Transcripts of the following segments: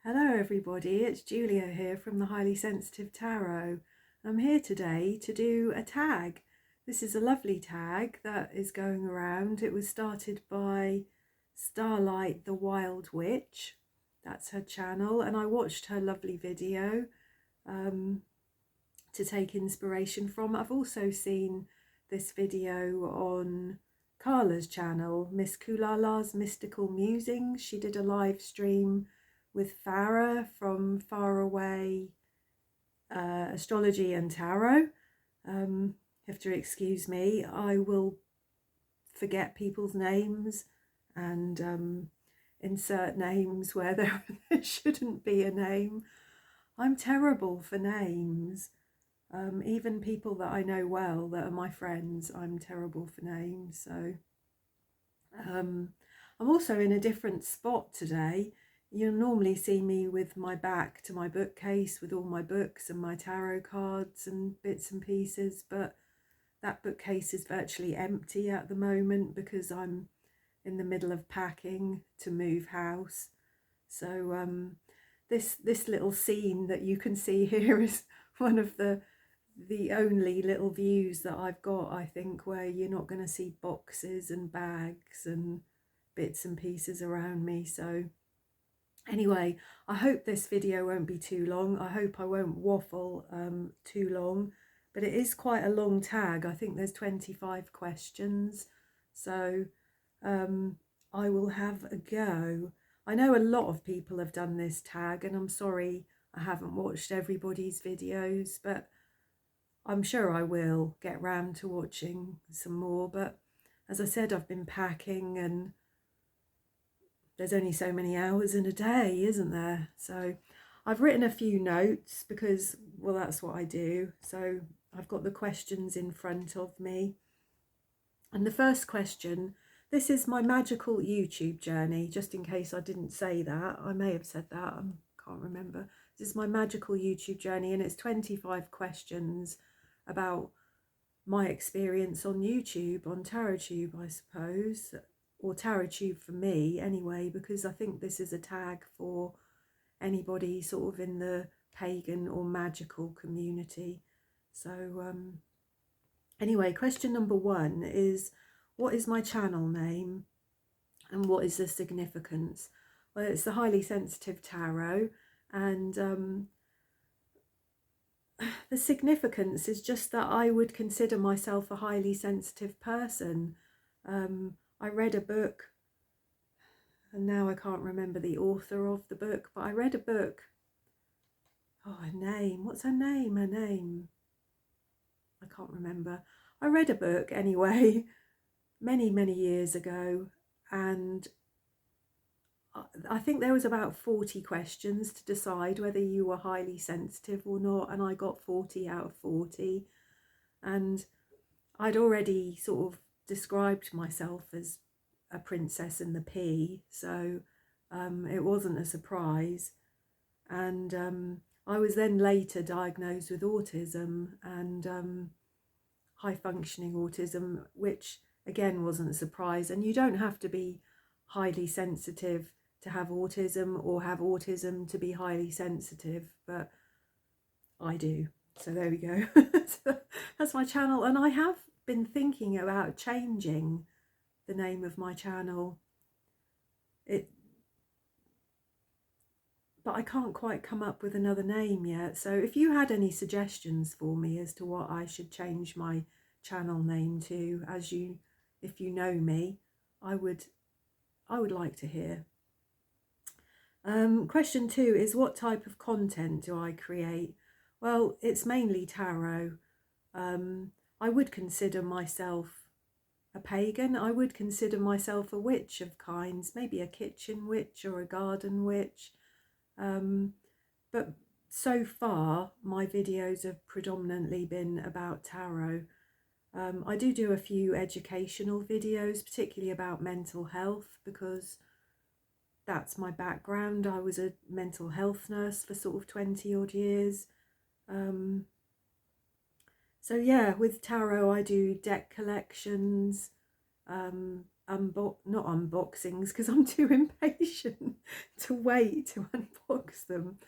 Hello everybody, it's Julia here from the Highly Sensitive Tarot. I'm here today to do a tag. This is a lovely tag that is going around. It was started by Starlight the Wild Witch. That's her channel, and I watched her lovely video to take inspiration from. I've also seen this video on Carla's channel, Miss Kulala's Mystical Musings. She did a live stream with Farah from Far Away Astrology and Tarot. You have to excuse me, I will forget people's names and insert names where there shouldn't be a name. I'm terrible for names. Even people that I know well, that are my friends, I'm terrible for names. So I'm also in a different spot today. You'll normally see me with my back to my bookcase with all my books and my tarot cards and bits and pieces, but that bookcase is virtually empty at the moment because I'm in the middle of packing to move house. So this little scene that you can see here is one of the only little views that I've got, I think, where you're not going to see boxes and bags and bits and pieces around me. So anyway, I hope this video won't be too long. I hope I won't waffle too long, but it is quite a long tag. I think there's 25 questions, so I will have a go. I know a lot of people have done this tag, and I'm sorry I haven't watched everybody's videos, but I'm sure I will get round to watching some more. But as I said, I've been packing and there's only so many hours in a day, isn't there? So I've written a few notes because, well, that's what I do. So I've got the questions in front of me. And the first question, this is my magical YouTube journey, just in case I didn't say that. I may have said that, I can't remember. This is my magical YouTube journey, and it's 25 questions about my experience on YouTube, on TarotTube, I suppose, or TarotTube for me anyway, because I think this is a tag for anybody sort of in the pagan or magical community. So anyway, question number 1 is, what is my channel name and what is the significance? Well, it's the Highly Sensitive Tarot, and the significance is just that I would consider myself a highly sensitive person. I read a book, and now I can't remember the author of the book, but I read a book. Oh, her name. What's her name? Her name. I can't remember. I read a book anyway, many, many years ago, and I think there was about 40 questions to decide whether you were highly sensitive or not, and I got 40 out of 40. And I'd already sort of described myself as a princess in the pea, so it wasn't a surprise. And I was then later diagnosed with autism and high functioning autism, which again wasn't a surprise. And you don't have to be highly sensitive to have autism or have autism to be highly sensitive, but I do. So there we go. So that's my channel, and I have been thinking about changing the name of my channel. But I can't quite come up with another name yet. So if you had any suggestions for me as to what I should change my channel name to, if you know me, I would like to hear. Question 2 is, what type of content do I create? Well, it's mainly tarot. I would consider myself a pagan. I would consider myself a witch of kinds, maybe a kitchen witch or a garden witch. But so far, my videos have predominantly been about tarot. I do a few educational videos, particularly about mental health, because that's my background. I was a mental health nurse for sort of 20 odd years. So yeah, with tarot I do deck collections, not unboxings because I'm too impatient to wait to unbox box them.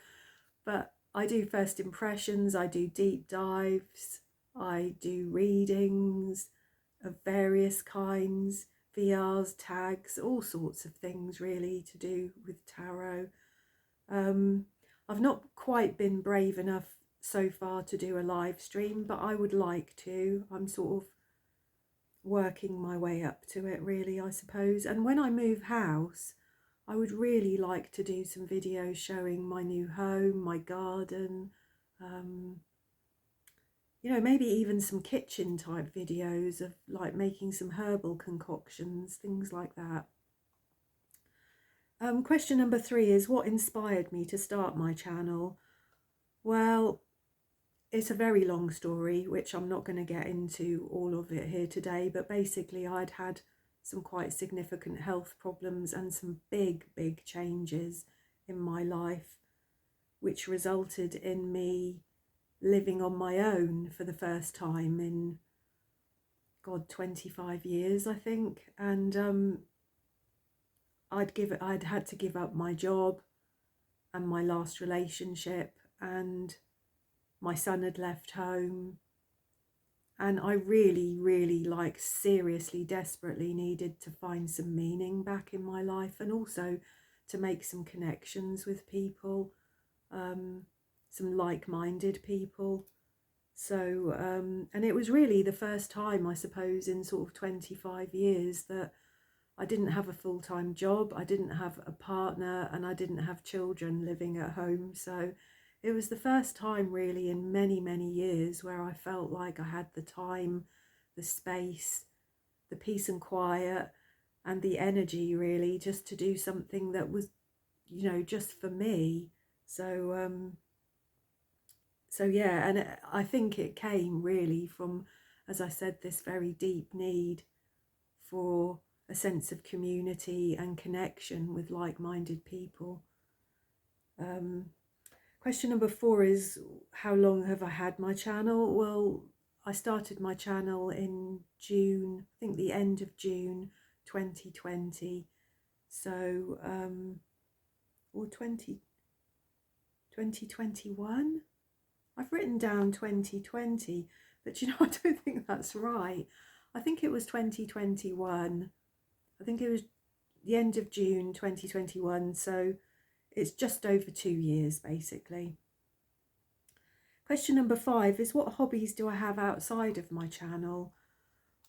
But I do first impressions, I do deep dives, I do readings of various kinds, VRs, tags, all sorts of things really to do with tarot. I've not quite been brave enough so far to do a live stream, but I would like to. I'm sort of working my way up to it really, I suppose. And when I move house, I would really like to do some videos showing my new home, my garden, you know, maybe even some kitchen type videos of like making some herbal concoctions, things like that. Question number 3 is, what inspired me to start my channel? Well, it's a very long story, which I'm not going to get into all of it here today, but basically I'd had some quite significant health problems and some big changes in my life, which resulted in me living on my own for the first time in, God, 25 years, I think. And I'd had to give up my job and my last relationship, and my son had left home, and I really like seriously desperately needed to find some meaning back in my life, and also to make some connections with people, some like-minded people. So and it was really the first time, I suppose, in sort of 25 years that I didn't have a full-time job, I didn't have a partner, and I didn't have children living at home. So it was the first time really in many years where I felt like I had the time, the space, the peace and quiet, and the energy really just to do something that was, you know, just for me. So yeah, and I think it came really from, as I said, this very deep need for a sense of community and connection with like-minded people. Question number 4 is, how long have I had my channel? Well, I started my channel in June, I think the end of June 2020. So, or 2021? I've written down 2020, but you know, I don't think that's right. I think it was 2021. I think it was the end of June 2021, so it's just over 2 years basically. Question number 5 is, what hobbies do I have outside of my channel?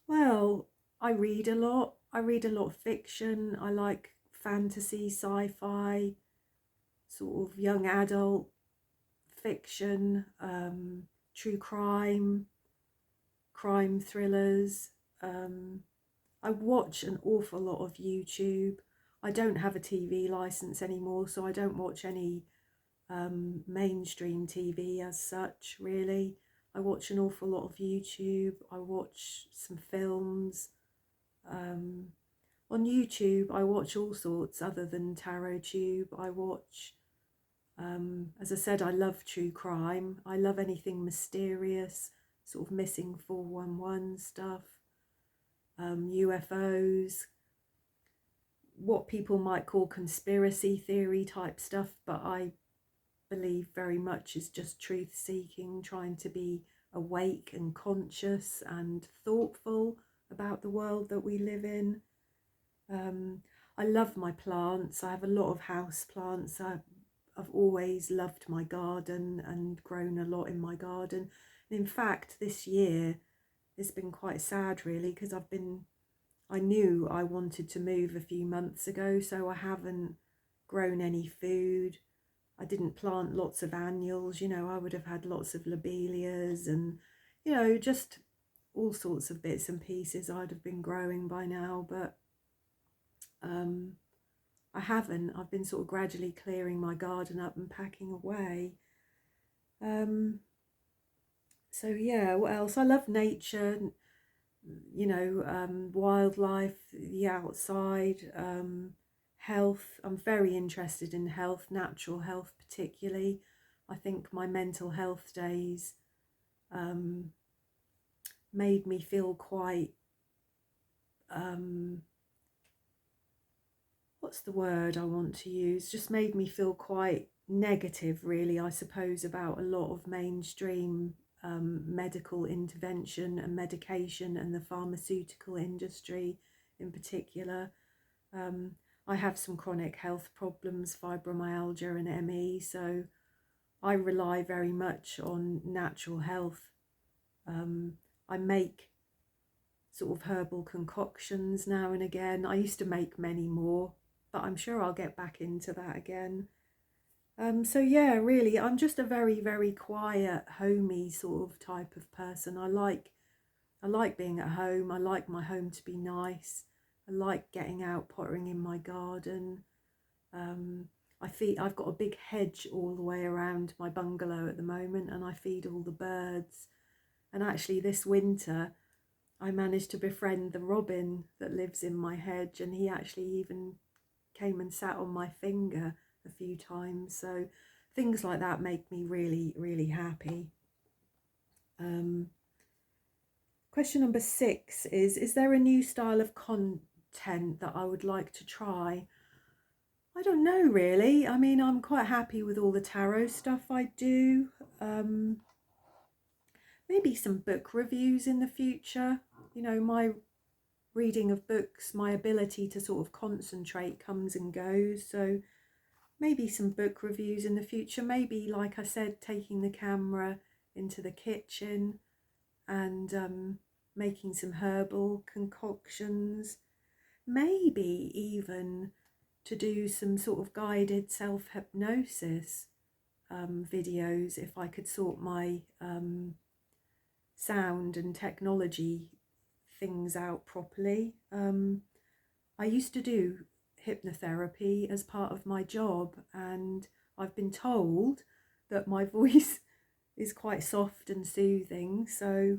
Well, I read a lot. I read a lot of fiction. I like fantasy, sci-fi, sort of young adult fiction, true crime thrillers. I watch an awful lot of YouTube. I don't have a TV license anymore, so I don't watch any mainstream TV as such, really. I watch an awful lot of YouTube. I watch some films. On YouTube, I watch all sorts other than Tarot Tube. I watch, as I said, I love true crime. I love anything mysterious, sort of missing 411 stuff. UFOs, what people might call conspiracy theory type stuff, but I believe very much is just truth seeking, trying to be awake and conscious and thoughtful about the world that we live in. I love my plants. I have a lot of house plants. I've always loved my garden and grown a lot in my garden. And in fact, this year it's been quite sad really, because I knew I wanted to move a few months ago, so I haven't grown any food. I didn't plant lots of annuals, you know, I would have had lots of lobelias and, you know, just all sorts of bits and pieces I'd have been growing by now, but I haven't. I've been sort of gradually clearing my garden up and packing away. So yeah, what else? I love nature, you know, wildlife, the outside, health. I'm very interested in health, natural health particularly. I think my mental health days made me feel quite, what's the word I want to use, just made me feel quite negative, really, I suppose, about a lot of mainstream medical intervention and medication, and the pharmaceutical industry in particular. I have some chronic health problems, fibromyalgia and ME, so I rely very much on natural health. I make sort of herbal concoctions now and again. I used to make many more, but I'm sure I'll get back into that again. So yeah, really, I'm just a very, very quiet, homey sort of type of person. I like being at home. I like my home to be nice. I like getting out, pottering in my garden. I've got a big hedge all the way around my bungalow at the moment, and I feed all the birds. And actually this winter I managed to befriend the robin that lives in my hedge, and he actually even came and sat on my finger a few times. So things like that make me really, really happy. Question number 6 is there a new style of content that I would like to try? I don't know, really. I mean, I'm quite happy with all the tarot stuff I do. Maybe some book reviews in the future. You know, my reading of books, my ability to sort of concentrate comes and goes. So maybe some book reviews in the future. Maybe, like I said, taking the camera into the kitchen and making some herbal concoctions. Maybe even to do some sort of guided self-hypnosis videos, if I could sort my sound and technology things out properly. I used to do hypnotherapy as part of my job, and I've been told that my voice is quite soft and soothing, so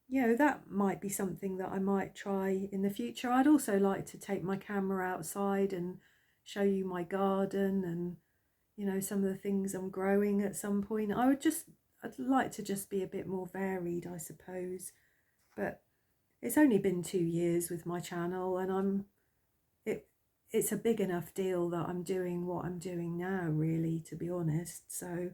you know, that might be something that I might try in the future. I'd also like to take my camera outside and show you my garden and, you know, some of the things I'm growing at some point. I'd like to just be a bit more varied, I suppose. But it's only been 2 years with my channel, and it's a big enough deal that I'm doing what I'm doing now, really, to be honest. So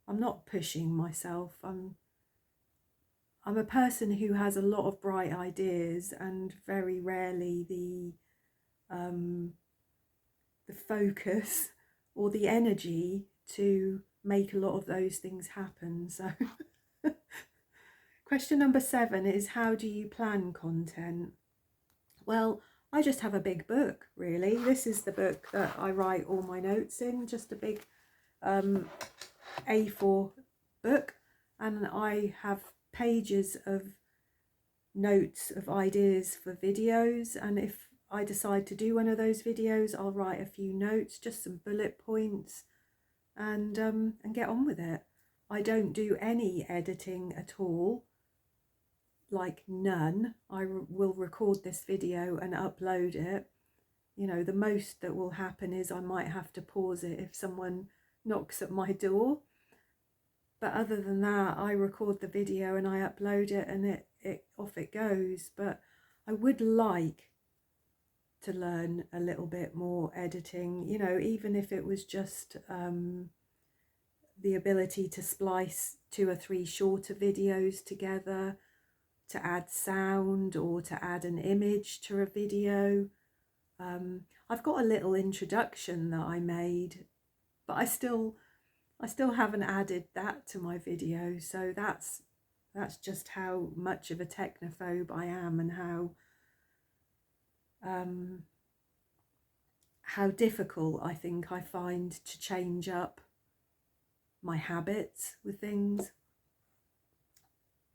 I'm not pushing myself. I'm a person who has a lot of bright ideas, and very rarely the focus or the energy to make a lot of those things happen. So question number 7 is, how do you plan content? Well, I just have a big book, really. This is the book that I write all my notes in, just a big A4 book, and I have pages of notes of ideas for videos, and if I decide to do one of those videos, I'll write a few notes, just some bullet points, and get on with it. I don't do any editing at all, like none. I will record this video and upload it. You know, the most that will happen is I might have to pause it if someone knocks at my door. But other than that, I record the video and I upload it, and it off it goes. But I would like to learn a little bit more editing, you know, even if it was just the ability to splice 2 or 3 shorter videos together, to add sound or to add an image to a video. I've got a little introduction that I made, but I still haven't added that to my video. So that's just how much of a technophobe I am, and how difficult I think I find to change up my habits with things.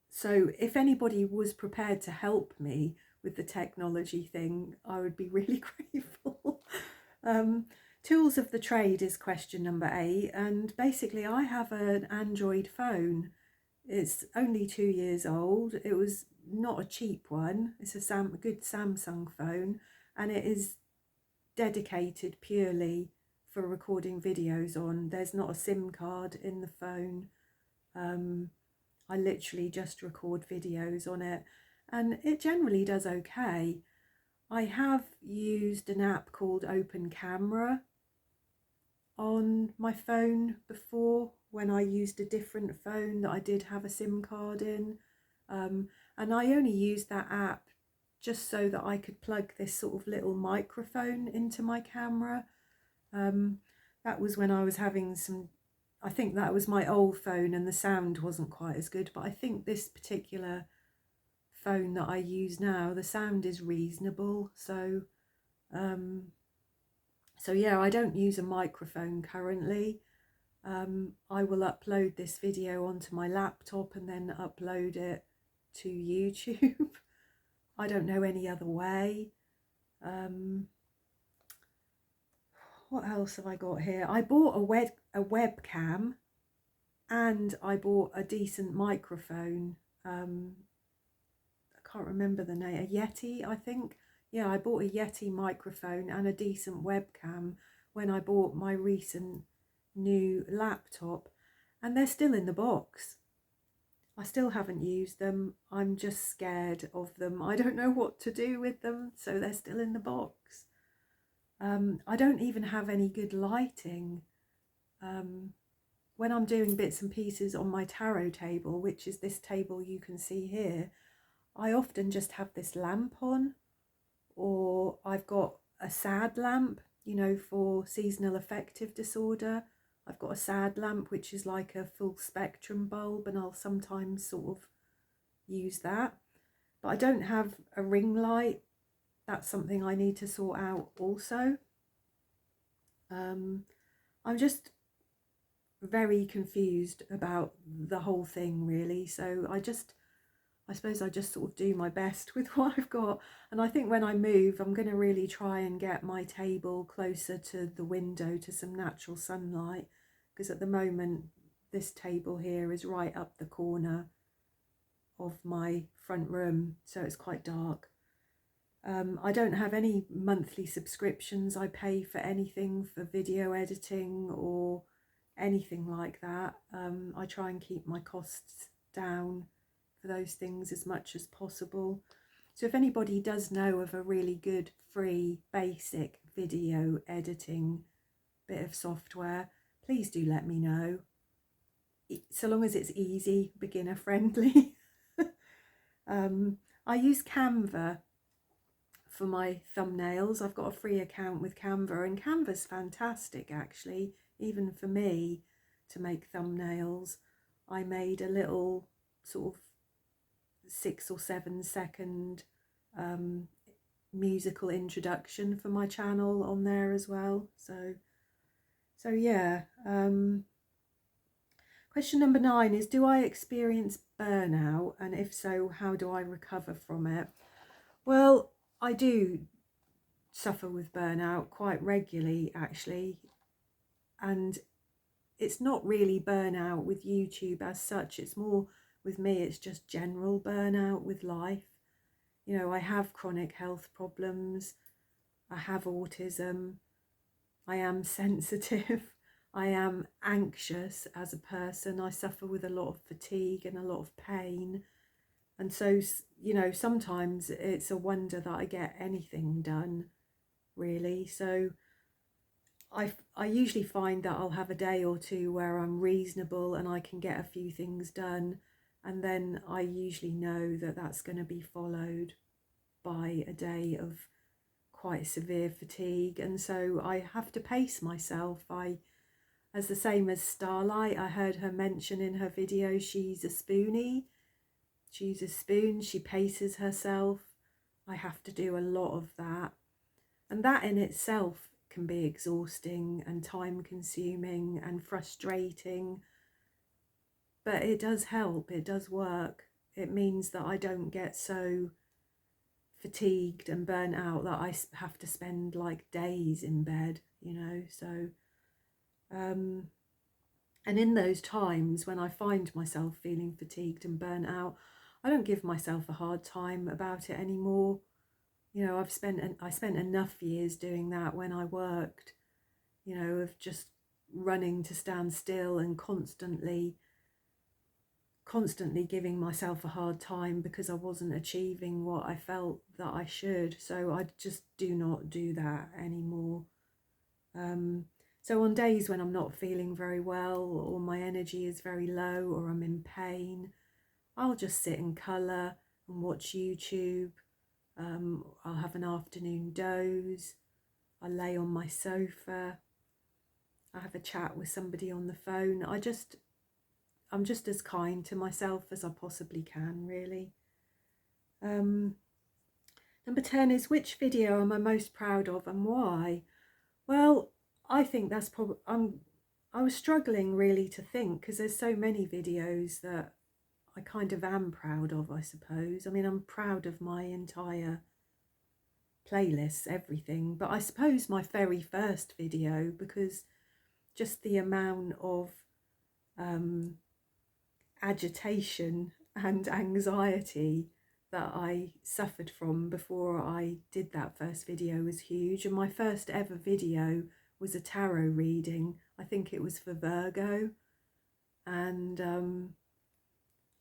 So if anybody was prepared to help me with the technology thing, I would be really grateful. Tools of the trade is question number 8, and basically I have an Android phone. It's only 2 years old. It was not a cheap one. It's a good Samsung phone, and it is dedicated purely for recording videos on. There's not a SIM card in the phone. I literally just record videos on it, and it generally does okay. I have used an app called Open Camera on my phone before, when I used a different phone that I did have a SIM card in, and I only used that app just so that I could plug this sort of little microphone into my camera. That was when I was having some, I think that was my old phone and the sound wasn't quite as good, but I think this particular phone that I use now, the sound is reasonable. So yeah, I don't use a microphone currently. I will upload this video onto my laptop and then upload it to YouTube. I don't know any other way. What else have I got here? I bought a webcam, and I bought a decent microphone. I can't remember the name, a Yeti, I think. Yeah, I bought a Yeti microphone and a decent webcam when I bought my recent new laptop, and they're still in the box. I still haven't used them. I'm just scared of them. I don't know what to do with them, so they're still in the box. I don't even have any good lighting. When I'm doing bits and pieces on my tarot table, which is this table you can see here, I often just have this lamp on, or I've got a sad lamp, you know, for seasonal affective disorder. I've got a sad lamp, which is like a full spectrum bulb, and I'll sometimes sort of use that. But I don't have a ring light. That's something I need to sort out also. I'm just very confused about the whole thing, really. So I suppose I just sort of do my best with what I've got. And I think when I move, I'm going to really try and get my table closer to the window, to some natural sunlight, because at the moment this table here is right up the corner of my front room, so it's quite dark. I don't have any monthly subscriptions. I pay for anything for video editing or anything like that. I try and keep my costs down for those things as much as possible. So if anybody does know of a really good free basic video editing bit of software, please do let me know, so long as it's easy, beginner friendly. I use Canva for my thumbnails. I've got a free account with Canva, and Canva's fantastic actually, even for me, to make thumbnails. I made a little sort of 6 or 7 second musical introduction for my channel on there as well. So yeah. Question number 9 is, do I experience burnout, and if so, how do I recover from it? Well, I do suffer with burnout quite regularly actually, and it's not really burnout with YouTube as such. It's more, with me, it's just general burnout with life. You know, I have chronic health problems, I have autism, I am sensitive, I am anxious as a person, I suffer with a lot of fatigue and a lot of pain. And so, you know, sometimes it's a wonder that I get anything done, really. So I usually find that I'll have a day or two where I'm reasonable and I can get a few things done. And then I usually know that that's going to be followed by a day of quite severe fatigue. And so I have to pace myself. As the same as Starlight, I heard her mention in her video, she's a spoonie. She's a spoon, she paces herself. I have to do a lot of that. And that in itself can be exhausting and time consuming and frustrating. But it does help, it does work. It means that I don't get so fatigued and burnt out that I have to spend like days in bed, you know. So, and in those times when I find myself feeling fatigued and burnt out, I don't give myself a hard time about it anymore. You know, I spent enough years doing that when I worked, you know, of just running to stand still and constantly constantly giving myself a hard time because I wasn't achieving what I felt that I should. So I just do not do that anymore. So on days when I'm not feeling very well, or my energy is very low, or I'm in pain, I'll just sit and colour and watch YouTube. I'll have an afternoon doze. I lay on my sofa. I have a chat with somebody on the phone. I'm just as kind to myself as I possibly can, really. Number 10 is, which video am I most proud of and why? Well, I think that's probably, I was struggling really to think, because there's so many videos that I kind of am proud of, I suppose. I mean, I'm proud of my entire playlists, everything, but I suppose my very first video, because just the amount of agitation and anxiety that I suffered from before I did that first video was huge. And my first ever video was a tarot reading. I think it was for Virgo, and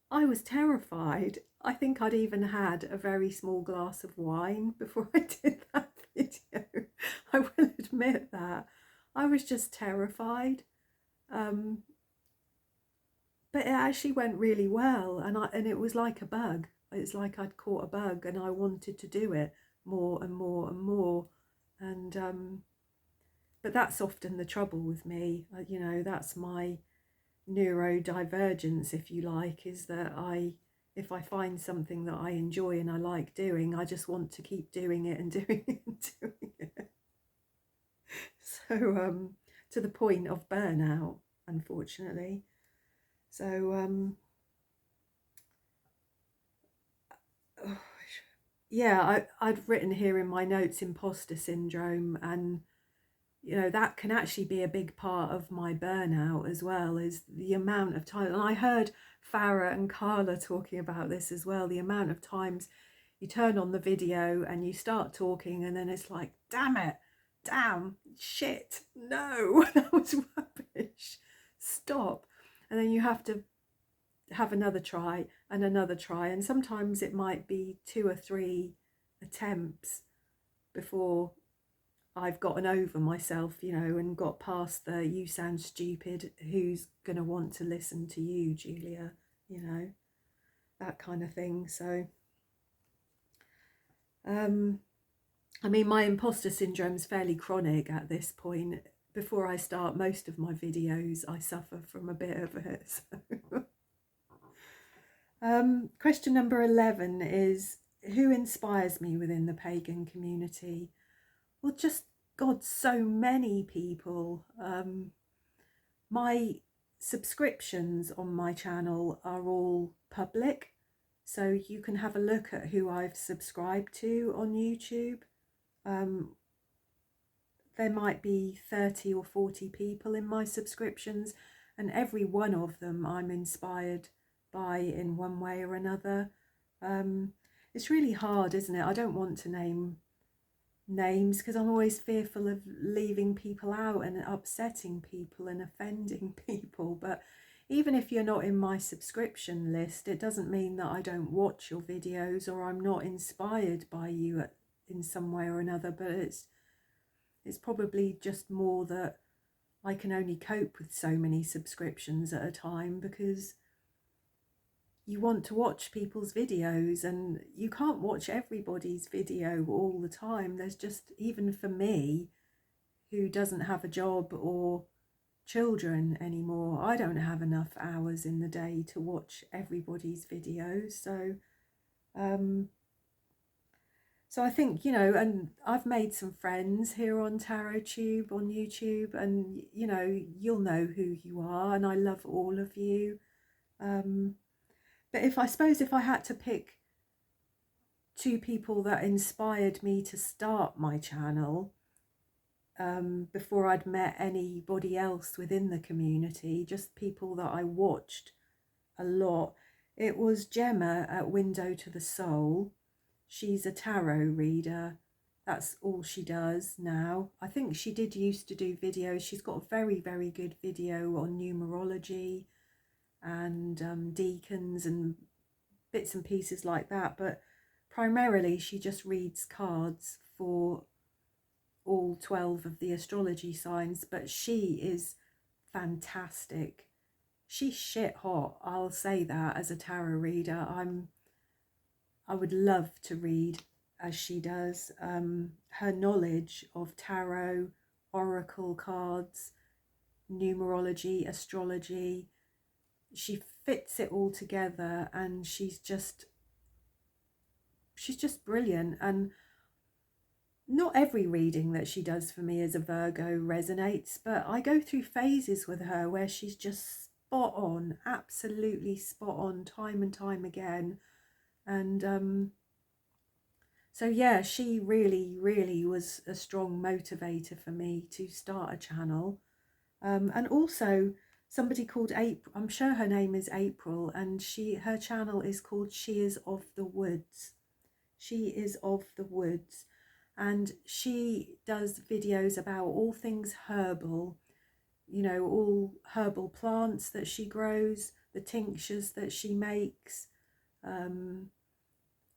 I was terrified. I think I'd even had a very small glass of wine before I did that video. I will admit that. I was just terrified. But it actually went really well, and it was like a bug. It's like I'd caught a bug, and I wanted to do it more and more and more. And but that's often the trouble with me. You know, that's my neurodivergence, if you like, is that if I find something that I enjoy and I like doing, I just want to keep doing it and doing it and doing it. So to the point of burnout, unfortunately. So yeah, I'd written here in my notes imposter syndrome, and you know, that can actually be a big part of my burnout as well, is the amount of time. And I heard Farah and Carla talking about this as well, the amount of times you turn on the video and you start talking, and then it's like, damn it, damn, shit, no, that was rubbish, stop. And then you have to have another try and another try, and sometimes it might be 2 or 3 attempts before I've gotten over myself, you know, and got past the "you sound stupid, who's gonna want to listen to you, Julia," you know, that kind of thing. So I mean, my imposter syndrome's fairly chronic at this point. Before I start most of my videos, I suffer from a bit of it. So. Question number 11 is, who inspires me within the pagan community? Well, just, God, so many people. My subscriptions on my channel are all public, so you can have a look at who I've subscribed to on YouTube. There might be 30 or 40 people in my subscriptions, and every one of them I'm inspired by in one way or another. It's really hard, isn't it? I don't want to name names because I'm always fearful of leaving people out and upsetting people and offending people. But even if you're not in my subscription list, it doesn't mean that I don't watch your videos or I'm not inspired by you in some way or another. But it's probably just more that I can only cope with so many subscriptions at a time, because you want to watch people's videos and you can't watch everybody's video all the time. There's just, even for me, who doesn't have a job or children anymore, I don't have enough hours in the day to watch everybody's videos. So I think, you know, and I've made some friends here on TarotTube on YouTube, and you know, you'll know who you are, and I love all of you. But if I had to pick 2 people that inspired me to start my channel, before I'd met anybody else within the community, just people that I watched a lot, it was Gemma at Window to the Soul. She's a tarot reader. That's all she does now. I think she did used to do videos. She's got a very, very good video on numerology, and deacons and bits and pieces like that. But primarily she just reads cards for all 12 of the astrology signs. But she is fantastic. She's shit hot, I'll say that. As a tarot reader, I would love to read as she does. Her knowledge of tarot, oracle cards, numerology, astrology, she fits it all together, and she's just brilliant. And not every reading that she does for me as a Virgo resonates, but I go through phases with her where she's just spot on, absolutely spot on, time and time again. And so yeah, she really was a strong motivator for me to start a channel. And also somebody called April, I'm sure her name is April, and her channel is called She Is of the Woods. She Is of the Woods. And she does videos about all things herbal, you know, all herbal plants that she grows, the tinctures that she makes,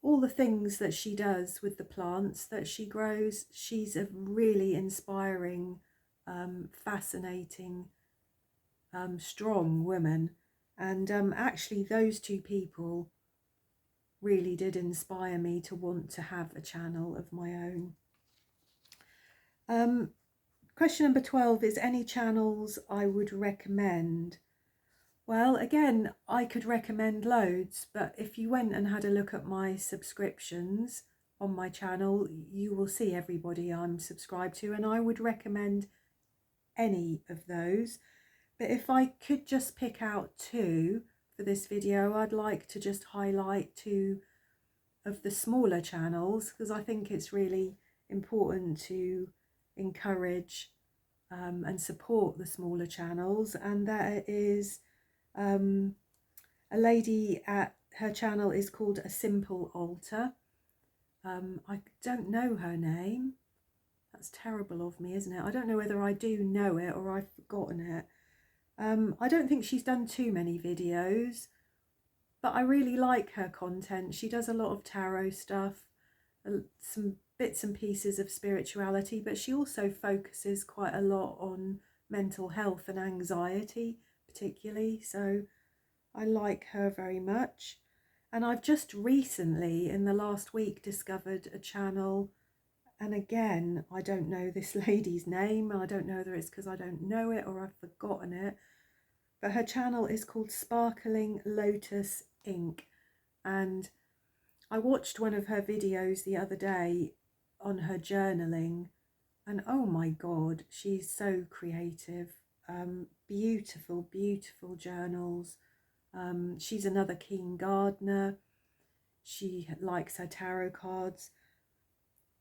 all the things that she does with the plants that she grows. She's a really inspiring, fascinating, strong woman. And actually those two people really did inspire me to want to have a channel of my own. Question number 12 is any channels I would recommend. Well, again, I could recommend loads, but if you went and had a look at my subscriptions on my channel, you will see everybody I'm subscribed to, and I would recommend any of those. But if I could just pick out two for this video, I'd like to just highlight two of the smaller channels, because I think it's really important to encourage and support the smaller channels. And there is a lady at her channel is called A Simple Altar. I don't know her name. That's terrible of me, isn't it? I don't know whether I do know it or I've forgotten it. I don't think she's done too many videos, but I really like her content. She does a lot of tarot stuff, some bits and pieces of spirituality, but she also focuses quite a lot on mental health and anxiety particularly. So I like her very much. And I've just recently, in the last week, discovered a channel, and again, I don't know this lady's name. I don't know whether it's because I don't know it or I've forgotten it, but her channel is called Sparkling Lotus Ink. And I watched one of her videos the other day on her journaling, and oh my god, she's so creative. Beautiful, beautiful journals. She's another keen gardener. She likes her tarot cards.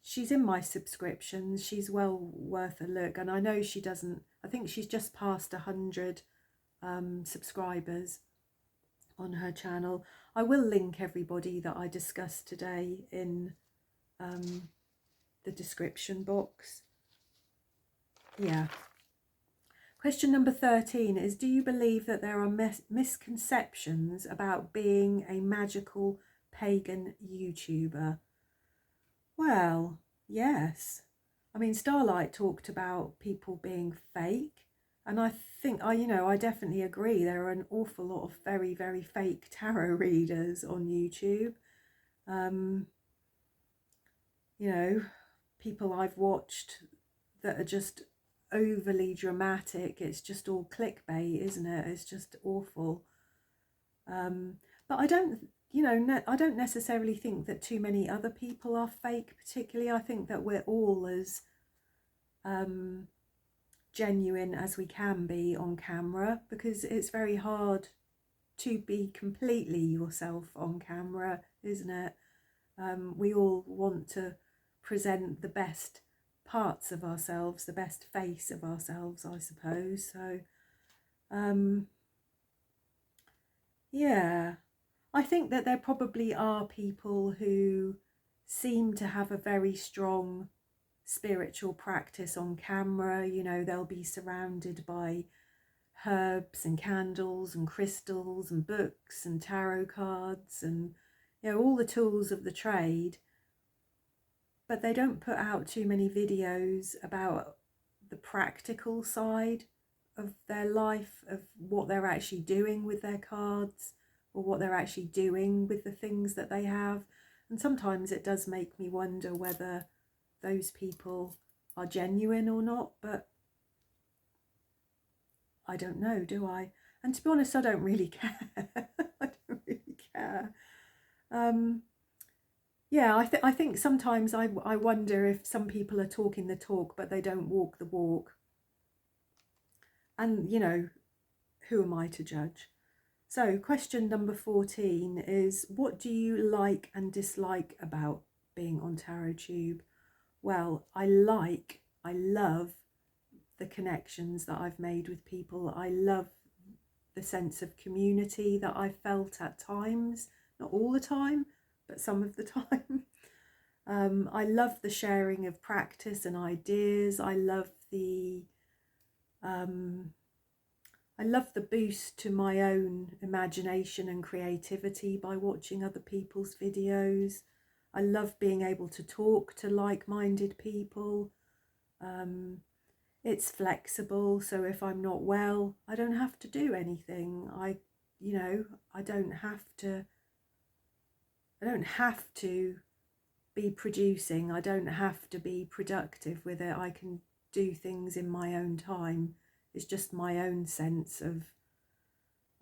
She's in my subscriptions. She's well worth a look. And I know she doesn't, I think she's just past 100 subscribers on her channel. I will link everybody that I discussed today in the description box. Yeah. Question number 13 is, do you believe that there are misconceptions about being a magical pagan YouTuber? Well, yes. I mean, Starlight talked about people being fake, and I think I definitely agree. There are an awful lot of very, very fake tarot readers on YouTube. People I've watched that are just overly dramatic. It's just all clickbait, isn't it? It's just awful. But I don't necessarily think that too many other people are fake particularly. I think that we're all as genuine as we can be on camera, because it's very hard to be completely yourself on camera, isn't it? We all want to present the best parts of ourselves, the best face of ourselves, I suppose. So yeah, I think that there probably are people who seem to have a very strong spiritual practice on camera. They'll be surrounded by herbs and candles and crystals and books and tarot cards and, you know, all the tools of the trade, but they don't put out too many videos about the practical side of their life, of what they're actually doing with their cards, or what they're actually doing with the things that they have. And sometimes it does make me wonder whether those people are genuine or not, but I don't know, do I? And to be honest, I don't really care. I don't really care. Yeah, I think sometimes I wonder if some people are talking the talk, but they don't walk the walk. And, you know, who am I to judge? So question number 14 is, what do you like and dislike about being on TarotTube? Well, I love the connections that I've made with people. I love the sense of community that I felt at times, not all the time, but some of the time. I love the sharing of practice and ideas. I love the boost to my own imagination and creativity by watching other people's videos. I love being able to talk to like-minded people. It's flexible, so if I'm not well, I don't have to do anything. I don't have to be producing. I don't have to be productive with it. I can do things in my own time. It's just my own sense of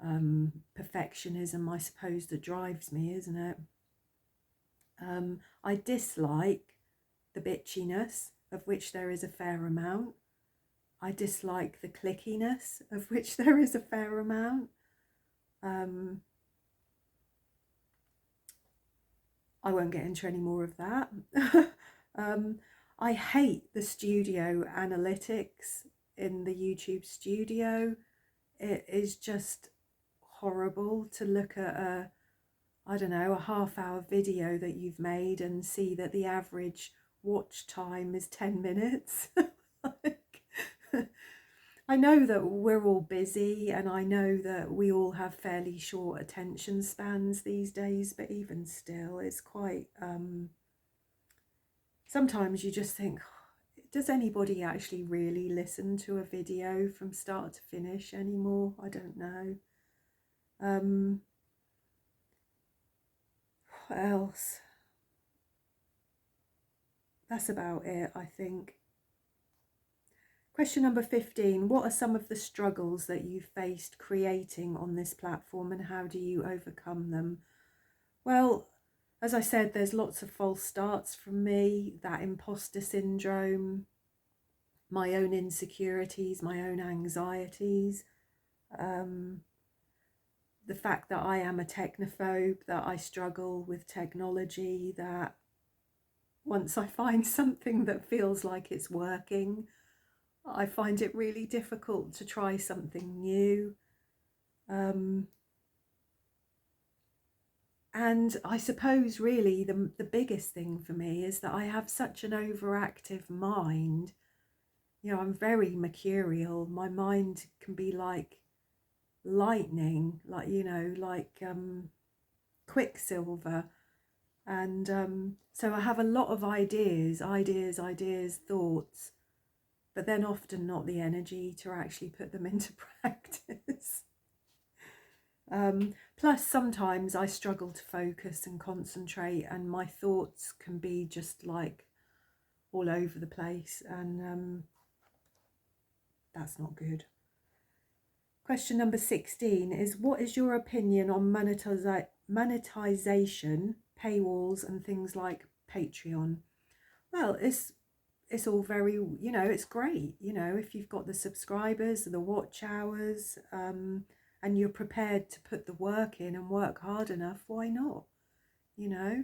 perfectionism, I suppose, that drives me, isn't it? I dislike the bitchiness, of which there is a fair amount. I dislike the clickiness, of which there is a fair amount. I won't get into any more of that. I hate the studio analytics in the YouTube studio. It is just horrible to look at a half-hour video that you've made and see that the average watch time is 10 minutes. I know that we're all busy, and I know that we all have fairly short attention spans these days, but even still, it's quite, sometimes you just think, does anybody actually really listen to a video from start to finish anymore? I don't know. What else? That's about it, I think. Question number 15, what are some of the struggles that you faced creating on this platform, and how do you overcome them? Well, as I said, there's lots of false starts from me, that imposter syndrome, my own insecurities, my own anxieties, the fact that I am a technophobe, that I struggle with technology, that once I find something that feels like it's working, I find it really difficult to try something new. And I suppose really the biggest thing for me is that I have such an overactive mind. You know, I'm very mercurial. My mind can be like lightning, like, you know, like quicksilver. And so I have a lot of ideas, thoughts, but then often not the energy to actually put them into practice. Plus sometimes I struggle to focus and concentrate, and my thoughts can be just like all over the place, and that's not good. Question number 16 is, what is your opinion on monetization, paywalls and things like Patreon? Well, it's all very, you know, it's great, you know, if you've got the subscribers, the watch hours, and you're prepared to put the work in and work hard enough, why not? You know,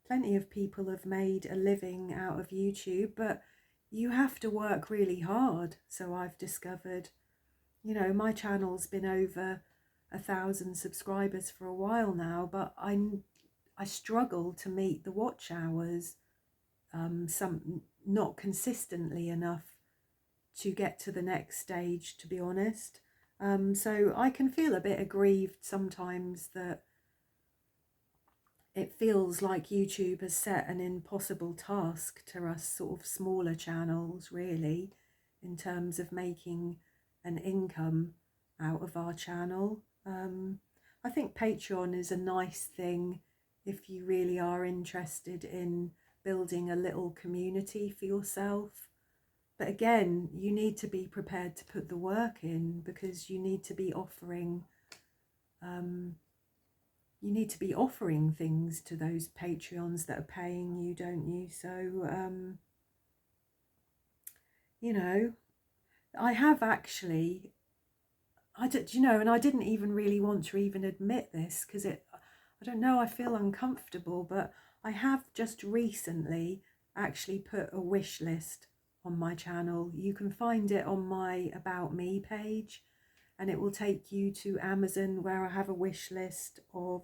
plenty of people have made a living out of YouTube, but you have to work really hard. So I've discovered, you know, my channel's been over 1,000 subscribers for a while now, but I struggle to meet the watch hours, some not consistently enough to get to the next stage, to be honest. So I can feel a bit aggrieved sometimes that it feels like YouTube has set an impossible task to us sort of smaller channels, really, in terms of making an income out of our channel. I think Patreon is a nice thing if you really are interested in building a little community for yourself. But again, you need to be prepared to put the work in, because you need to be offering things to those Patreons that are paying you, don't you? So you know, I have actually, and I didn't even really want to even admit this, because I don't know, I feel uncomfortable, but I have just recently actually put a wish list on my channel. You can find it on my About Me page, and it will take you to Amazon, where I have a wish list of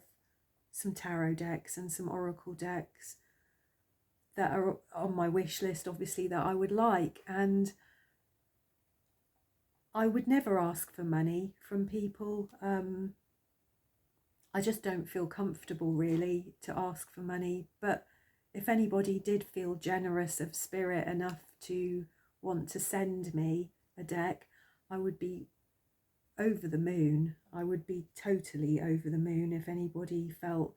some tarot decks and some oracle decks that are on my wish list, obviously, that I would like. And I would never ask for money from people. I just don't feel comfortable really to ask for money. But if anybody did feel generous of spirit enough to want to send me a deck, I would be over the moon. I would be totally over the moon if anybody felt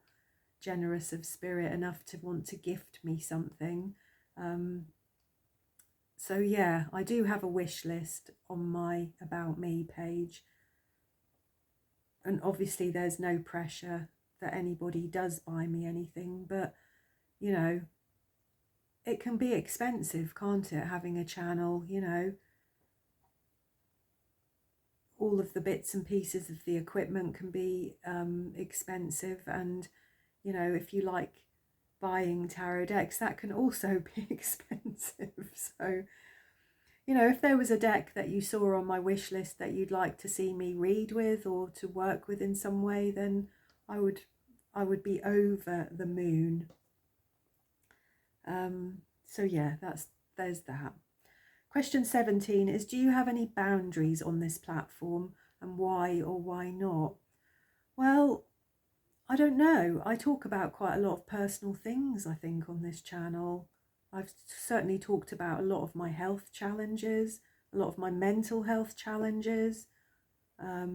generous of spirit enough to want to gift me something. So yeah, I do have a wish list on my About Me page, and obviously there's no pressure that anybody does buy me anything, but you know, it can be expensive, can't it, having a channel? You know, all of the bits and pieces of the equipment can be expensive, and you know, if you like buying tarot decks, that can also be expensive. So you know, if there was a deck that you saw on my wish list that you'd like to see me read with or to work with in some way, then I would be over the moon. So yeah, there's that. Question 17 is, do you have any boundaries on this platform, and why or why not? Well, I don't know. I talk about quite a lot of personal things, I think, on this channel. I've certainly talked about a lot of my health challenges, a lot of my mental health challenges. I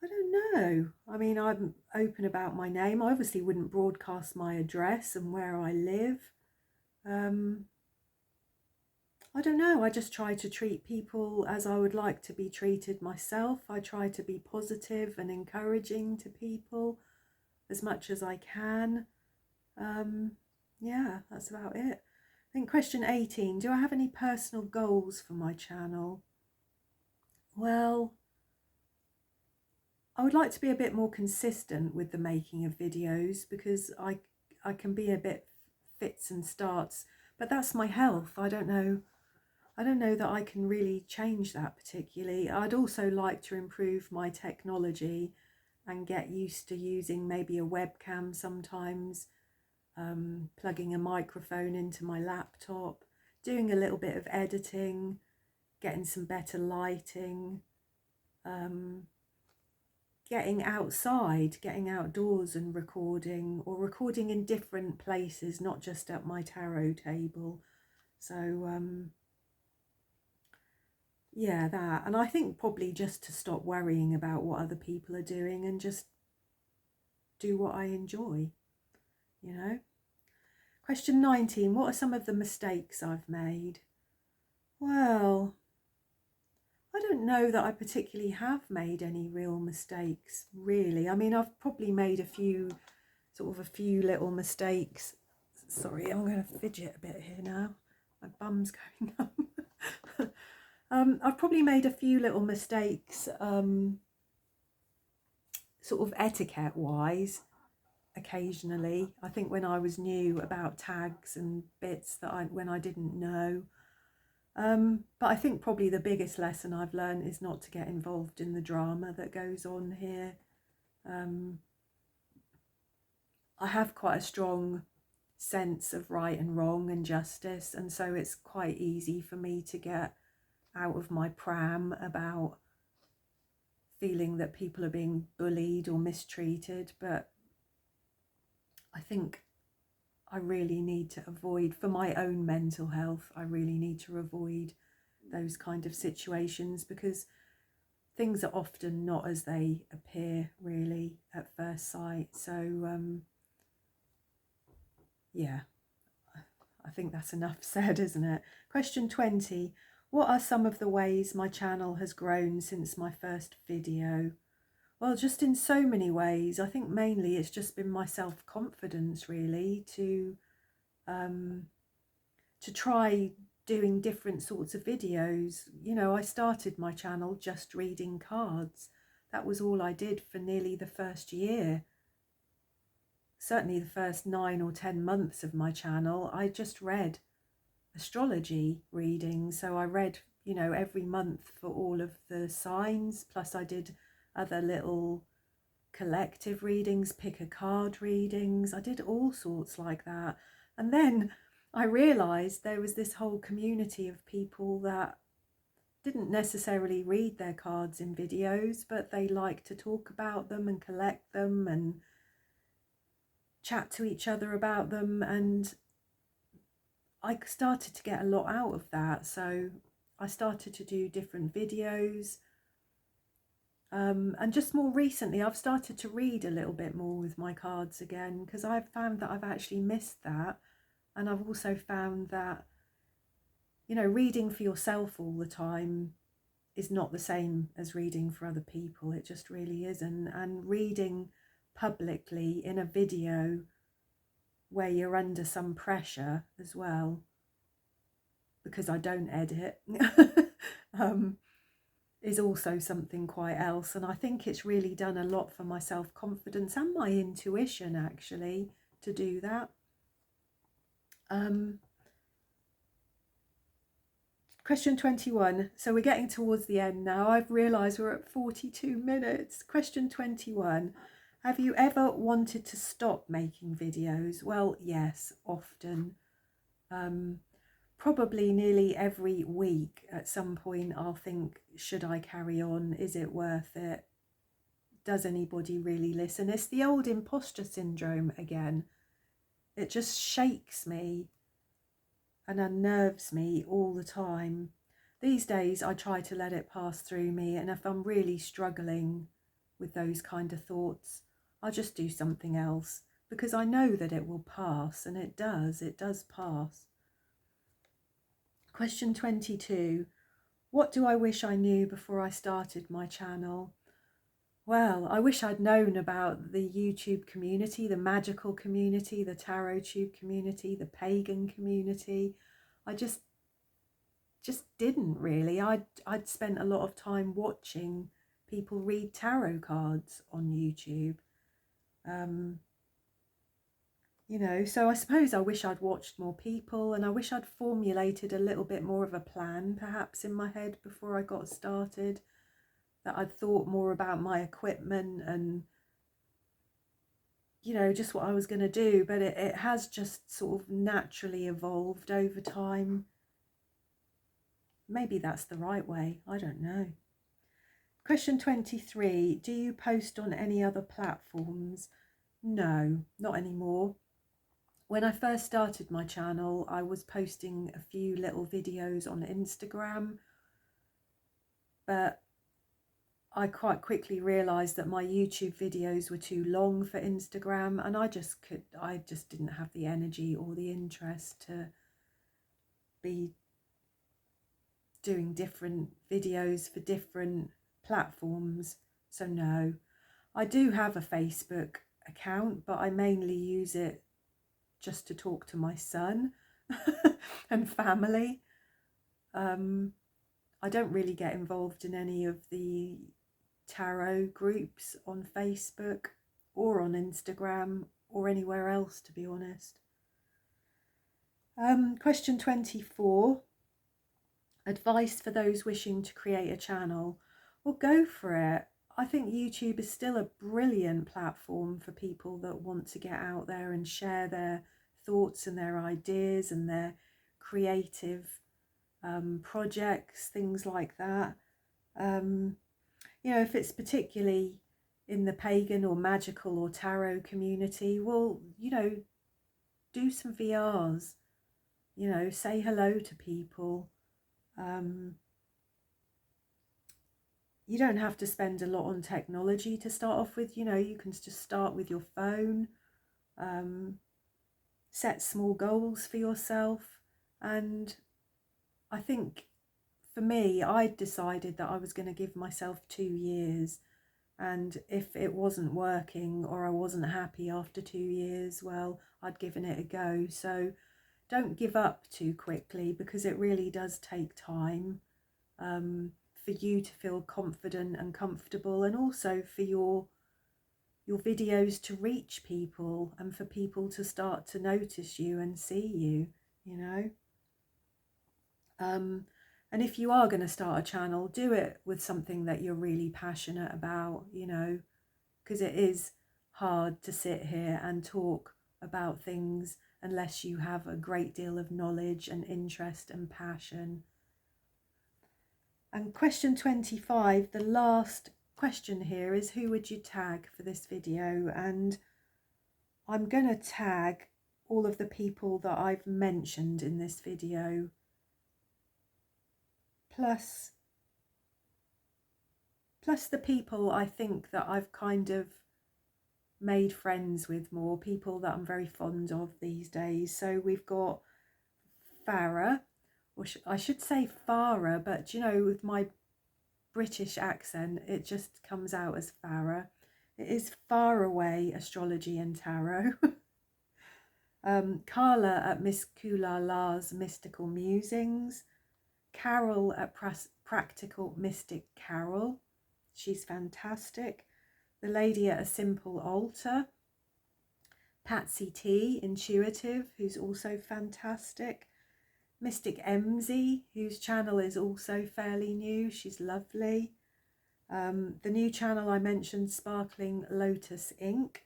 don't know. I mean, I'm open about my name. I obviously wouldn't broadcast my address and where I live. I don't know. I just try to treat people as I would like to be treated myself. I try to be positive and encouraging to people as much as I can. Yeah, that's about it. I think question 18, do I have any personal goals for my channel? Well, I would like to be a bit more consistent with the making of videos, because I can be a bit fits and starts, but that's my health. I don't know that I can really change that particularly. I'd also like to improve my technology and get used to using maybe a webcam sometimes, plugging a microphone into my laptop, doing a little bit of editing, getting some better lighting, getting outside, getting outdoors and recording, or recording in different places, not just at my tarot table. So yeah, that. And I think probably just to stop worrying about what other people are doing and just do what I enjoy, you know. Question 19, what are some of the mistakes I've made? Well, I don't know that I particularly have made any real mistakes, really. I mean, I've probably made a few little mistakes. Sorry, I'm going to fidget a bit here now. My bum's going numb. I've probably made a few little mistakes, sort of etiquette-wise, occasionally. I think when I was new, about tags and bits when I didn't know. But I think probably the biggest lesson I've learned is not to get involved in the drama that goes on here. I have quite a strong sense of right and wrong and justice, and so it's quite easy for me to get out of my pram about feeling that people are being bullied or mistreated, but I think I really need to avoid, for my own mental health, I really need to avoid those kind of situations, because things are often not as they appear really at first sight. So yeah, I think that's enough said, isn't it? Question 20. What are some of the ways my channel has grown since my first video? Well, just in so many ways. I think mainly it's just been my self-confidence, really, to try doing different sorts of videos. You know, I started my channel just reading cards. That was all I did for nearly the first year. Certainly the first 9 or 10 months of my channel, I just read astrology readings. So I read, you know, every month for all of the signs, plus I did other little collective readings, pick a card readings. I did all sorts like that. And then I realized there was this whole community of people that didn't necessarily read their cards in videos, but they like to talk about them and collect them and chat to each other about them. And I started to get a lot out of that. So I started to do different videos. And just more recently, I've started to read a little bit more with my cards again, because I've found that I've actually missed that. And I've also found that, you know, reading for yourself all the time is not the same as reading for other people. It just really isn't. And reading publicly in a video where you're under some pressure as well, because I don't edit, is also something quite else. And I think it's really done a lot for my self-confidence and my intuition, actually, to do that. Question 21. So we're getting towards the end now. I've realised we're at 42 minutes. Question 21. Have you ever wanted to stop making videos? Well, yes, often. Probably nearly every week at some point I'll think, should I carry on? Is it worth it? Does anybody really listen? It's the old imposter syndrome again. It just shakes me and unnerves me all the time. These days I try to let it pass through me, and if I'm really struggling with those kind of thoughts, I'll just do something else, because I know that it will pass, and it does pass. Question 22. What do I wish I knew before I started my channel? Well, I wish I'd known about the YouTube community, the magical community, the tarot tube community, the pagan community. I just didn't really. I'd spent a lot of time watching people read tarot cards on YouTube. You know, so I suppose I wish I'd watched more people, and I wish I'd formulated a little bit more of a plan perhaps in my head before I got started, that I'd thought more about my equipment and, you know, just what I was going to do. But it has just sort of naturally evolved over time. Maybe that's the right way, I don't know. Question 23. Do you post on any other platforms? No, not anymore. When I first started my channel, I was posting a few little videos on Instagram, but I quite quickly realised that my YouTube videos were too long for Instagram, and I just didn't have the energy or the interest to be doing different videos for different platforms. So no, I do have a Facebook account, but I mainly use it just to talk to my son and family. I don't really get involved in any of the tarot groups on Facebook or on Instagram or anywhere else, to be honest. Question 24. Advice for those wishing to create a channel. Well, go for it. I think YouTube is still a brilliant platform for people that want to get out there and share their thoughts and their ideas and their creative projects, things like that. You know, if it's particularly in the pagan or magical or tarot community, well, you know, do some VRs, you know, say hello to people. You don't have to spend a lot on technology to start off with, you know, you can just start with your phone, set small goals for yourself. And I think for me, I decided that I was going to give myself 2 years. And if it wasn't working or I wasn't happy after 2 years, well, I'd given it a go. So don't give up too quickly, because it really does take time for you to feel confident and comfortable, and also for your videos to reach people and for people to start to notice you and see you, you know. And if you are going to start a channel, do it with something that you're really passionate about, you know, because it is hard to sit here and talk about things unless you have a great deal of knowledge and interest and passion. And question 25, the last question here, is who would you tag for this video? And I'm going to tag all of the people that I've mentioned in this video, plus the people I think that I've kind of made friends with more, people that I'm very fond of these days. So we've got Farah, or I should say Farah, but you know, with my British accent, it just comes out as Farah. It is Far Away Astrology and Tarot. Carla at Miss Kulala's Mystical Musings. Carol at Practical Mystic Carol. She's fantastic. The lady at A Simple Altar. Patsy T, Intuitive, who's also fantastic. Mystic Emzy, whose channel is also fairly new. She's lovely. The new channel I mentioned, Sparkling Lotus Ink.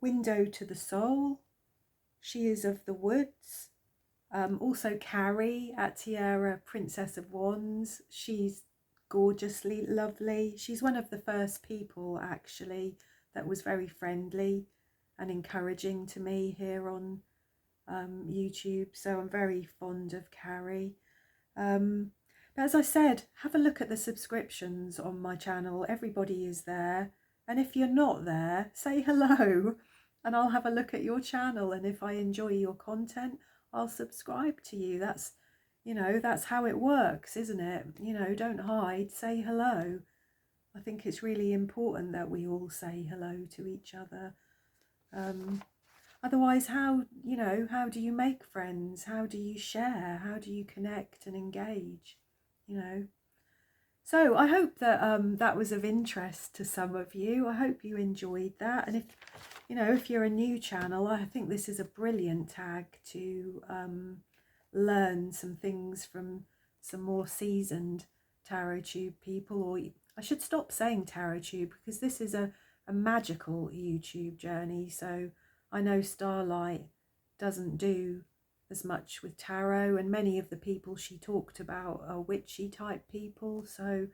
Window to the Soul. She is of the Woods. Also Carrie at Tiara, Princess of Wands. She's gorgeously lovely. She's one of the first people actually that was very friendly and encouraging to me here on YouTube, so I'm very fond of Carrie. But as I said, have a look at the subscriptions on my channel. Everybody is there, and if you're not there, say hello and I'll have a look at your channel, and if I enjoy your content, I'll subscribe to you. That's, you know, that's how it works, isn't it? You know, don't hide, say hello. I think it's really important that we all say hello to each other. Otherwise, how, you know, how do you make friends? How do you share? How do you connect and engage? You know. So I hope that that was of interest to some of you. I hope you enjoyed that. And if, you know, if you're a new channel, I think this is a brilliant tag to learn some things from some more seasoned tarot tube people. Or I should stop saying tarot tube, because this is a magical YouTube journey. So I know Starlight doesn't do as much with tarot, and many of the people she talked about are witchy type people. So,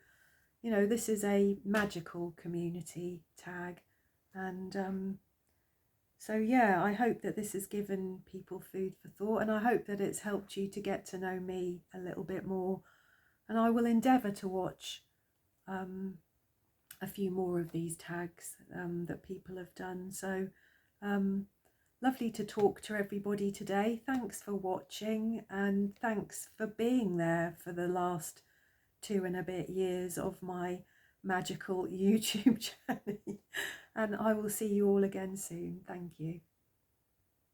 you know, this is a magical community tag. And so yeah, I hope that this has given people food for thought, and I hope that it's helped you to get to know me a little bit more. And I will endeavour to watch a few more of these tags that people have done. So lovely to talk to everybody today. Thanks for watching, and thanks for being there for the last 2 and a bit years of my magical YouTube journey. And I will see you all again soon. Thank you.